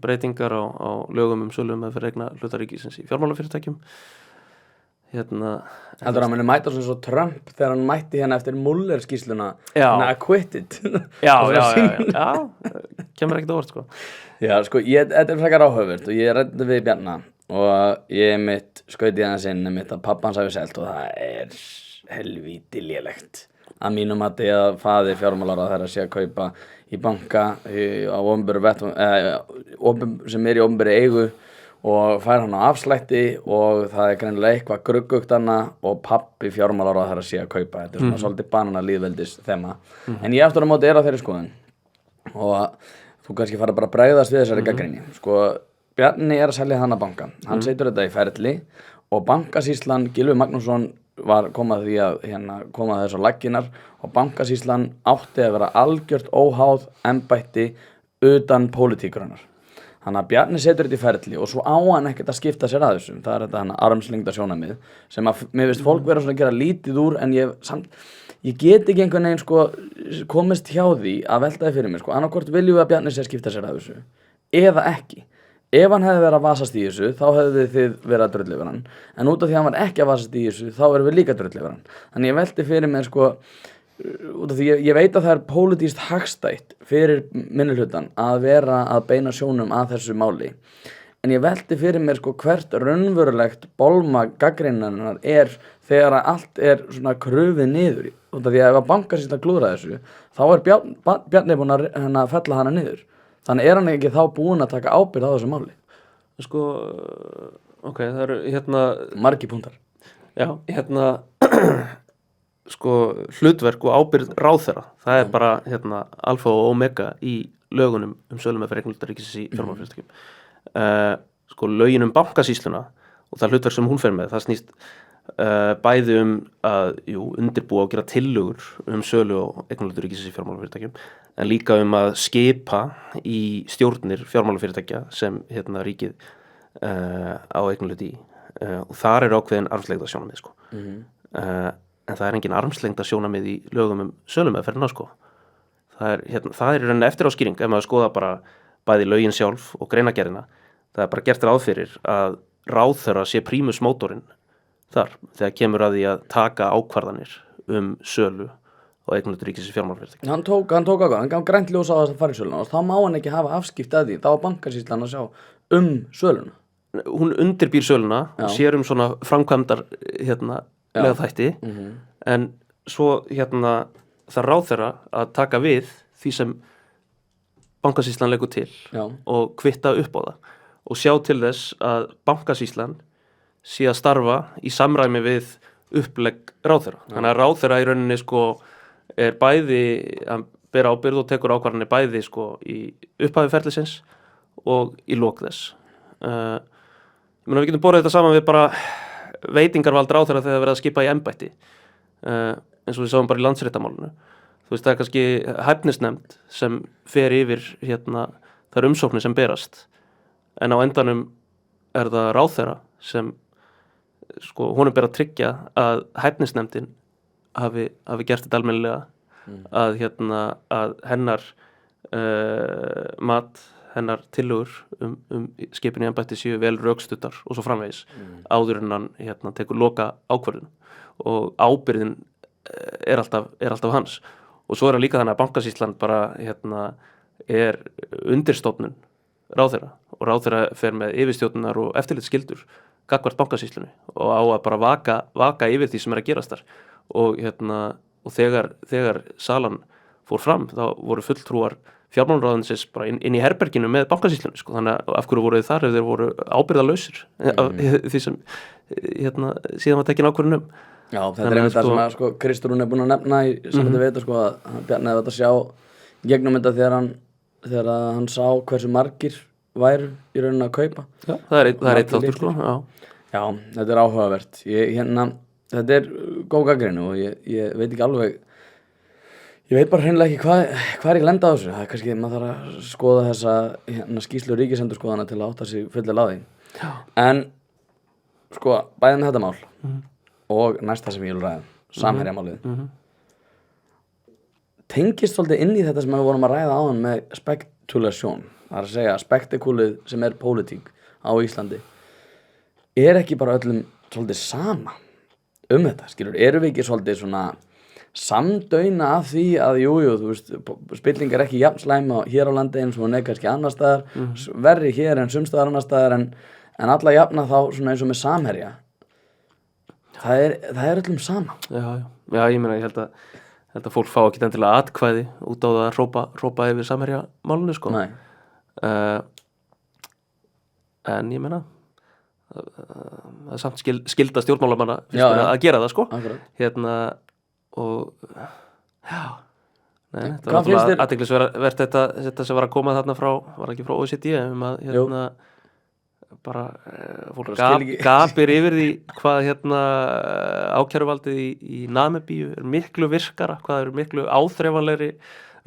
[SPEAKER 2] breytingar á lögum sölumeðferð eignarhluta ríkisins í fjármálafyrirtækjum
[SPEAKER 1] Heldur að hann mæta svo Trump þegar hann mætti hérna eftir Mueller-skýrsluna acquitted
[SPEAKER 2] já, kemur ekkert óvart sko
[SPEAKER 1] Já, sko, þetta er frekar áhugavert og ég ræddi við Bjarna og ég mitt skauti hann sinn mitt að pappa hans hafi selt og það er helvíti lélegt að mínum að því að faðir fjármálaráðherra sé að kaupa í banka á opinberu sem er í opinberri eigu og fær hann á afslætti og það er greinilega eitthvað gruggugt hana og pappi fjármálaráðherra sé að kaupa þetta er svona svolítið banana lýðveldis þema en ég aftur á móti er á þeirri skoðun og þú kannski fara bara að bregðast við þessari gagnrýni sko Bjarni er að selja hana banka hann setur þetta í ferli og bankasýslan Gylfi Magnússon var komað því að koma þess á lagginar og bankasýslan átti að vera algjört óháð embætti utan pólitíkurinnar þannig að Bjarni setur þetta í ferli og svo á hann ekkert að skipta sér að þessu það er þetta armslengda sjónarmið sem að mér finnst fólk vera svona að gera lítið úr en ég get ekki einhvern veginn sko komist hjá því að velta þið fyrir mér sko annarkvort viljum við að Bjarni sé að skipta sér að þessu eða ekki ef hann hefði verið að vasast í þessu þá hefði þið verið að drulla yfir hann en út af því að hann var ekki að vasast í þessu þá erum við líka að drulla yfir hann þannig ég velti fyrir mér sko út af því ég veit að það er pólitískt hagstætt fyrir minnihlutann að vera að beina sjónum að þessu máli en ég velti fyrir mér sko hvert raunverulegt bolma gagnrýninnar er þegar að allt er svona krufið niður út af því að ef að bankasýslan klúðra þessu þá er Bjarni búinn að fella hana niður þannig er hann ekki þá búinn að taka ábyrgð á þessu máli
[SPEAKER 2] sko ok, það eru
[SPEAKER 1] margir púntar
[SPEAKER 2] já, sko hlutverk og ábyrgð ráðherra það er bara alfa og omega í lögunum sölumeðferð eignarhluta ríkisins í fjármálafyrirtækjum sko lögin bankasýsluna og það hlutverk sem hún fer með það snýst bæði að undirbúa og gera tillögur sölu og eignarhluta ríkisins í fjármálafyrirtækjum en líka að skipa í stjórnir fjármálafyrirtækja sem ríkið á eignarhluti í og þar er ákveðin armslengda sjónarmið sko en það er engin armslengda sjónarmið í lögum sölumeðferðina sko. Það er í rauninni eftiráskýring ef maður skoða bara bæði lögin sjálf og greinagerðina. Það er bara gert ráð fyrir að ráðherra sé prímus mótorinn þar þegar kemur að því að taka ákvarðanir sölu og eignarhluta ríkisins í fjármálafyrirtækjum. Hann
[SPEAKER 1] tók ákvarðanir, hann gaf grænt ljós á þess að fara í söluna og þá má hann ekki hafa afskipti að því, þá var bankasýslan að sjá söluna.
[SPEAKER 2] Hún undirbýr söluna og sér svona framkvæmdar lega þætti en svo það ráðherra að taka við því sem bankasýslan leggur til og kvitta upp á það og sjá til þess að bankasýslan sé að starfa í samræmi við upplegg ráðherra. Þannig að ráðherra í rauninni sko er bæði að bera ábyrgð og tekur ákvarðanir bæði sko í upphafi ferlisins og í lok þess. Við getum borðið þetta saman við bara veitingarvald ráðherra þegar verið að skipa í embætti eins og við sáum bara í Landsréttarmálinu. Þú veist það er kannski hæfnisnefnd sem fer yfir þær umsóknir sem berast en á endanum er það ráðherra sem sko honum ber að tryggja að hæfnisnefndin hafi gert þetta almennilega að hennar mat, hennar tillögur skipin í embætti séu vel rökstuddar og svo framvegis áður en hann tekur loka ákvörðun og ábyrgðin er alltaf hans og svo er það líka þannig að Bankasýslan bara er undirstofnun ráðherra og ráðherra fer með yfirstjórnunar og eftirlitsskyldur gagnvart Bankasýslunni og á að bara vaka yfir því sem er að gerast þar og þegar salan fór fram þá voru fulltrúar fjármálaráðuneytisins bara inn í herberginu með Bankasýslunni sko, þannig að af hverju voru þið þar ef þeir voru ábyrgðarlausir því sem síðan var tekin ákvörðun
[SPEAKER 1] Já, þetta er einmitt það sem að sko, Kristrún er búin að nefna í samvætti veita sko, að Bjarni hefði þetta að sjá gegnum þetta þegar hann sá hversu margir væru í rauninni að kaupa.
[SPEAKER 2] Já, það er eitt þáttur sko.
[SPEAKER 1] Já, þetta er áhugavert. Þetta er góð gagnrýni og ég veit ekki alveg, ég veit bara hreinlega ekki hvað ég lenda á þessu. Það er kannski, maður þarf að skoða þessa skýrslu ríkisendurskoðana til að átta sig fullilega á því. Já. En sko, bæði með þetta mál og næsta sem ég vil ræða, Samherjamálið. Tengist svolítið inn í þetta sem við vorum að ræða áðan með spekulation. Það er að segja, spektakulið sem er pólitík á Íslandi er ekki bara öllum svolítið sama þetta, skilur, erum við ekki svolítið svona samdauna af því að jú, þú veist, spilling er ekki jafn slæm hér á landi eins og hún er kannski annar staðar, verri hér en sumstaðar annar staðar en alla jafna þá svona eins og með Samherja. Það er öllum sama.
[SPEAKER 2] Já, ég meina, ég held að fólk fá ekki endilega atkvæði út á það að hrópa yfir Samherjamálinu, sko.
[SPEAKER 1] Nei.
[SPEAKER 2] En ég meina, það er samt skylda stjórnmálamanna að gera það, sko.
[SPEAKER 1] Akkurat.
[SPEAKER 2] Og, já, þetta var náttúrulega athyglisvert þetta sem var að koma þarna frá, var ekki frá OECD, að bara fólk gapir yfir því hvað ákæruvaldið í Namibíu er miklu virkara, hvað er miklu áþreifanlegri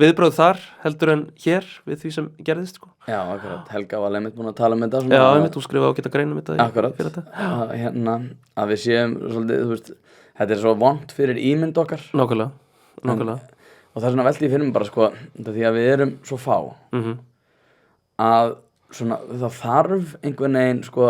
[SPEAKER 2] viðbrögð þar heldur en hér við því sem gerðist sko.
[SPEAKER 1] Já, akkurat, Helga var einmitt búin að tala um þetta
[SPEAKER 2] Já, einmitt, þú skrifaði ágæta grein um þetta
[SPEAKER 1] Akkurat, að við séum svolítið, þú veist, þetta er svo vont fyrir ímynd okkar
[SPEAKER 2] Nákvæmlega
[SPEAKER 1] og það er svona veldi í fyrir mig bara sko, því að við erum svo fá að svona, það þarf einhvern veginn sko,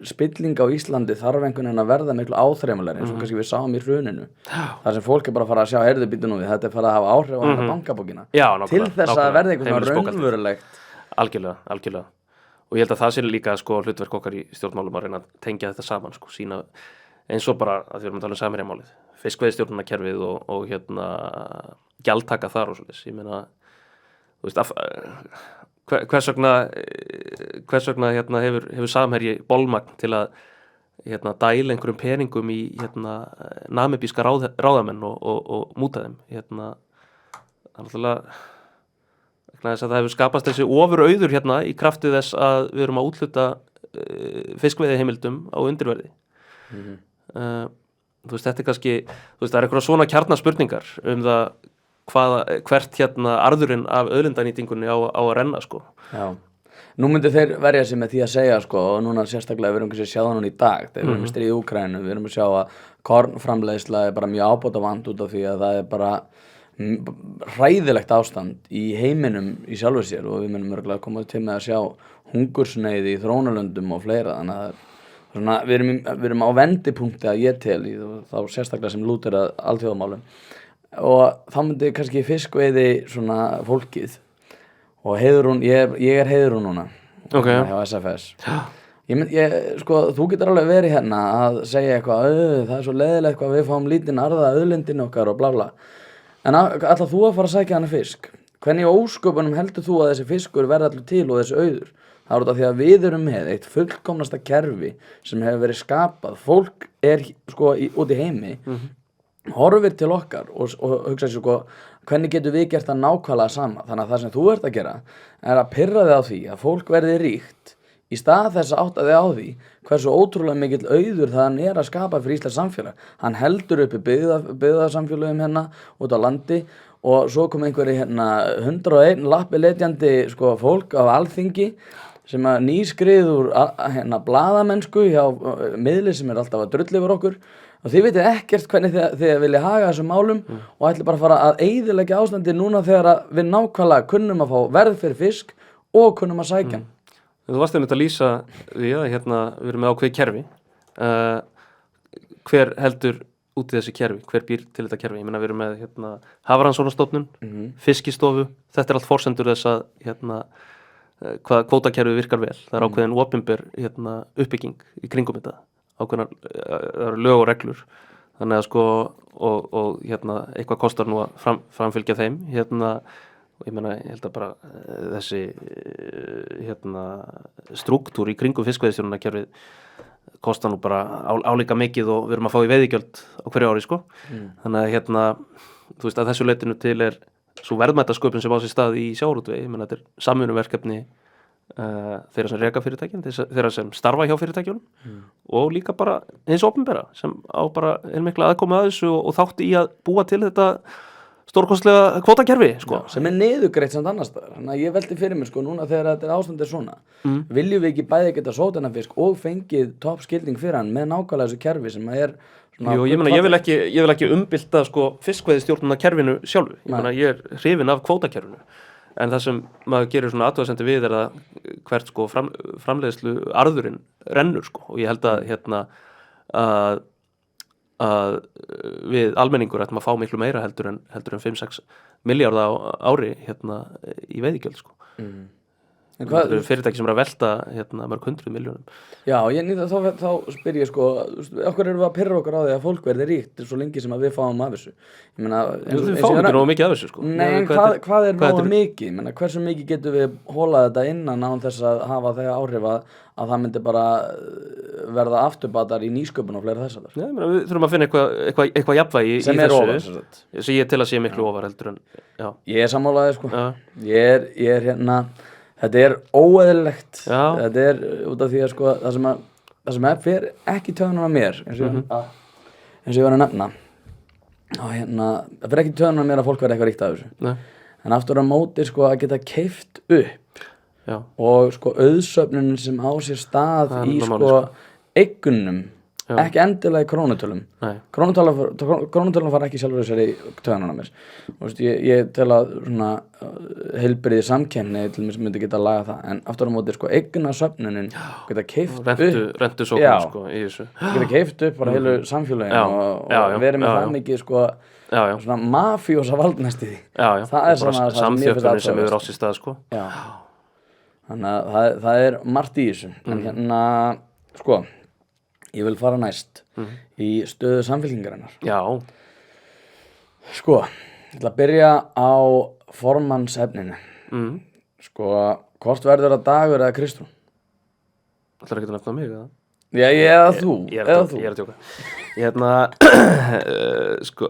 [SPEAKER 1] spilling á Íslandi þarf einhvern veginn að verða miklu áþreifanlegri eins og kannski við sáum í hruninu þar sem fólk er bara að fara að sjá, heyrðu býttu nú við þetta er fara að hafa áhrif á hana bankabókina til þess að verða einhvern veginn raunverulegt
[SPEAKER 2] Algjörlega og ég held að það sé líka sko hlutverk okkar í stjórnmálum að reyna að tengja þetta saman sko, sína eins og bara að við erum að tala um Samherjamálið fiskveiðistjórnarkerfið og gjaldtaka þar og svoleiðis, ég meina þú veist hvers vegna hefur Samherji bolmagn til að dæla einhverjum peningum í namibíska ráðamenn og múta þeim það hefur skapast þessi ofurauður í krafti þess að við erum að úthluta fiskveiðiheimildum á undirverði þú veist, þetta er kannski þú veist, það er einhverja svona kjarnaspurningar um það hvert arðurinn af auðlindanýtingunni á að renna sko.
[SPEAKER 1] Já, nú myndi þeir verja sig með því að segja sko, og núna sérstaklega við erum kannski að sjá það núna í dag þegar við erum í stríð í Úkraínu, við erum að sjá að kornframleiðsla er bara mjög ábótavant út af því að það er bara hræðilegt ástand í heiminum í sjálfu sér og við munum örgulega að koma til með að sjá hungursneyði í þróunarlöndum og fleira þannig að svona, við erum á vendipunkti að ég tel í þá sérstaklega sem lútir að alþjóðamálum og þá myndi kannski fiskveiði svona fólkið og Heiðrún, ég er Heiðrún núna hjá SFS sko, þú getur alveg verið hérna að segja eitthvað, það er svo leiðilegt hvað við fáum lítinn arða auðlindin okkar og bla bla en ætlar þú að fara að sækja hana fisk hvernig ósköpunum heldur þú að þessi fiskur verði allir til og þessi auður það er út af því að við erum með eitt fullkomnasta kerfi sem hefur verið skapað fólk er sko út í heimi horfir til okkar og hugsa sér sko hvernig getum við gert það nákvæmlega sama þannig að það sem þú ert að gera er að pirra þig á því að fólk verði ríkt í stað þess að átta þig á því hversu ótrúlega mikill auður það hann er að skapa fyrir Íslands samfélag hann heldur uppi byggðarsamfélögum út á landi og svo kom einhverju 101 lappi letjandi sko fólk á Alþingi sem að nýskrið úr blaðamennsku hjá miðli sem er alltaf að drulla yfir okkur og þið vitið ekkert hvernig þið vilja haga þessum málum og ætli bara að fara að eyðileggja ástandi núna þegar við nákvæmlega kunnum að fá verð fyrir fisk og kunnum að sækja hann.
[SPEAKER 2] Þú varst einmitt að lýsa því að hérna við erum með ákveðið kerfi. Hver heldur út í þessi kerfi? Hver býr til þetta kerfi? Ég meina við erum með hérna Hafrannsóknastofnun, Fiskistofu, þetta allt forsendur þess að hérna hvað kvótakerfi virkar vel. Það ákveðin opinber hérna uppbygging í kringum þetta. Ákveðnar, það eru lög og reglur. Þannig að sko og hérna eitthvað kostar nú að framfylgja þeim. Hérna og ég meina, ég held að bara þessi hérna struktúr í kringum fiskveiðistjórnarkerfið kostar nú bara álíka mikið og við erum að fá í veiðigjöld á hverju ári sko. Þannig að hérna þú veist að þessu leitinu til svo verðmætasköpun sem á sér stað í sjávarútvegi. Ég meina þetta samvinnuverkefni þeirra sem reka fyrirtækin, þeirra sem starfa hjá fyrirtækjunum og líka bara hins opinbera sem á bara mikla aðkomu að þessu og þátt í að búa til þetta stórkostlega kvótakerfi sko.
[SPEAKER 1] Já, sem niðurgreitt samt annars staðar. Þannig að ég velti fyrir mér sko núna þegar þetta ástand svona viljum við ekki bæði geta sótt þennan fisk og fengið toppskilding fyrir hann með nákvæmlega þessu kerfi sem svona
[SPEAKER 2] Jú, ég meina ég vil ekki umbylta sko fiskveiðistjórnarkerfinu sjálfu. Ég meina ég hrifinn af kvótakerfinu. En það sem maður gerir svona athugasemdir við að hvert sko framleiðslu arðurinn rennur sko og ég held að hérna að við almenningur ættum að fá miklu meira heldur en 5-6 milljarða á ári hérna í veiðigjöld sko. En hvað eru fyrirtæki sem að velta hérna mörg 100 milljónum.
[SPEAKER 1] Já, þá spyr ég sko okkur erum við að pirra okkur á því að fólk verði ríkt svo lengi sem að við fáum af þessu. Ég meina
[SPEAKER 2] við fáum ekki nógu mikið af þessu sko.
[SPEAKER 1] Nei, hvað er nógu mikið? Ég meina hversu mikið getum við hólað þetta innan án þess að hafa þegar áhrif að það myndi bara verða afturbatar í nýsköpun og fleira þess að
[SPEAKER 2] Já, ég meina við þurfum að finna eitthvað jafnvægi í þessu sem ég til að sé miklu ofar heldur en já.
[SPEAKER 1] Ég sammálaði sko. Ég er hérna þetta er óeðlilegt. Þetta er út af því að sko það sem fer ekki töðunar á mér eins og ég var að nefna og hérna það fer ekki töðunar á mér að fólk verði eitthvað ríkt af þessu.
[SPEAKER 2] Nei.
[SPEAKER 1] En aftur á móti sko að geta keypt upp og sko auðsöfnunin sem á sér stað í sko eignunum ekki endilega í krónutölum. Krónutölum fara ekki sjálfur þessari töðunar á mér. Ég tel að svona heilbrigði samkeppni til mér sem myndi geta að laga það en aftur á móti sko eignasöfnunin geta keypt upp
[SPEAKER 2] rentu sóknum sko í þessu
[SPEAKER 1] geta keypt upp bara heilu samfélögin og verið með það mikið sko svona mafíósa valdnæst í því það er svona
[SPEAKER 2] samþjöppunin sem hefur átt sér stað sko
[SPEAKER 1] þannig að það er margt í þessu en hérna sko ég vil fara næst í stöðu samfylkingarinnar sko ég ætla að byrja á formannsefninu sko hvort verður það Dagur eða Kristrún?
[SPEAKER 2] Það ekki að nefna mig eða?
[SPEAKER 1] Já, eða þú
[SPEAKER 2] Ég er að tjóka hérna sko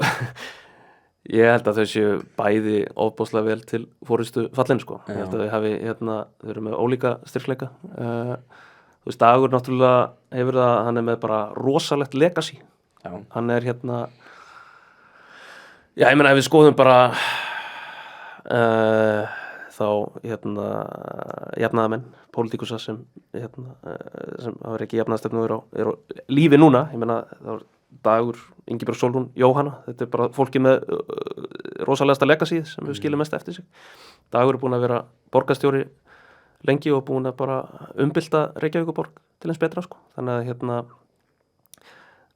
[SPEAKER 2] ég held að þau séu bæði ofboðslega vel til forystu fallin sko ég held að þau hafi hérna þau eru með ólíka styrkleika þú veist Dagur náttúrulega hefur það hann er með bara rosalegt legacy hann er hérna já ég meina ef við skoðum bara þá hérna jafnaðarmenn pólitíkusa sem hérna sem hafa ekki jafnaðarstefnu er á lífi núna ég meina þá er Dagur, Ingibjörg Sólrún, Jóhanna þetta er bara fólki með rosalegasta legacy sem við skiljum mest eftir sig Dagur er búin að vera borgarstjóri lengi og búin að bara umbylta Reykjavíkurborg til eins betra sko þannig að hérna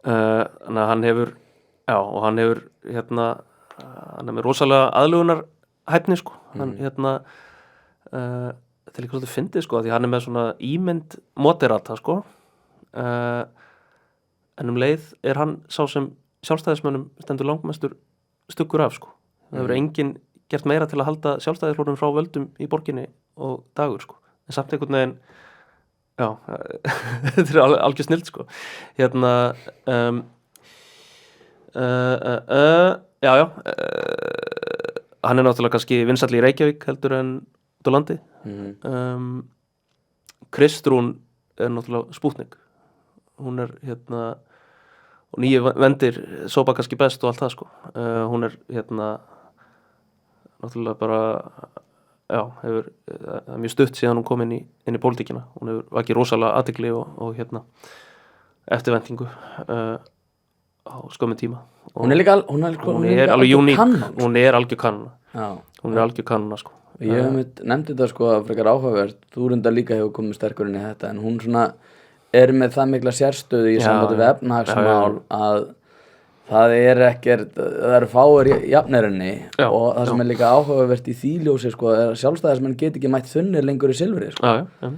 [SPEAKER 2] þannig að hann hefur og hann hefur hérna hann er með rosalega aðlugunar hæfni sko hann hérna þetta er líka svolítið fyndið sko því hann er með svona ímynd moderata sko en leið er hann sá sem sjálfstæðismönnum stendur langmestur stuggur af sko það hefur enginn gert meira til að halda sjálfstæðisflokkurinn frá völdum í borginni og Dagur sko en samt einhvern veginn þetta er algjör snild sko hérna hann er náttúrulega kannski vinsæll í Reykjavík heldur en út á landi Kristrún er náttúrulega Spútnik hún er hérna og nýju vendir sópa kannski best og allt það sko hún er hérna náttúrulega bara hefur það er mjög stutt síðan hún kom inn í pólitíkina hún hefur vakið rosalega athygli og hérna eftirvæntingu skömmu tíma. Og
[SPEAKER 1] Hún er líka
[SPEAKER 2] alveg uník,
[SPEAKER 1] kannon.
[SPEAKER 2] hún er algjör kanona.
[SPEAKER 1] Já.
[SPEAKER 2] Hún er algjör kanona, sko.
[SPEAKER 1] Ég hef nefndi þetta sko að frekar áhugavert, þú reyndar líka hefur komið sterkur inn í þetta, en hún svona er með það mikla sérstöðu í sambandi við efnahagsmál að það er ekkert, það eru fáir jafnir henni og það sem er líka áhugavert í því ljósi sko er að sjálfstæðismenn get ekki mætt þunnir lengur í silfri sko.
[SPEAKER 2] Já.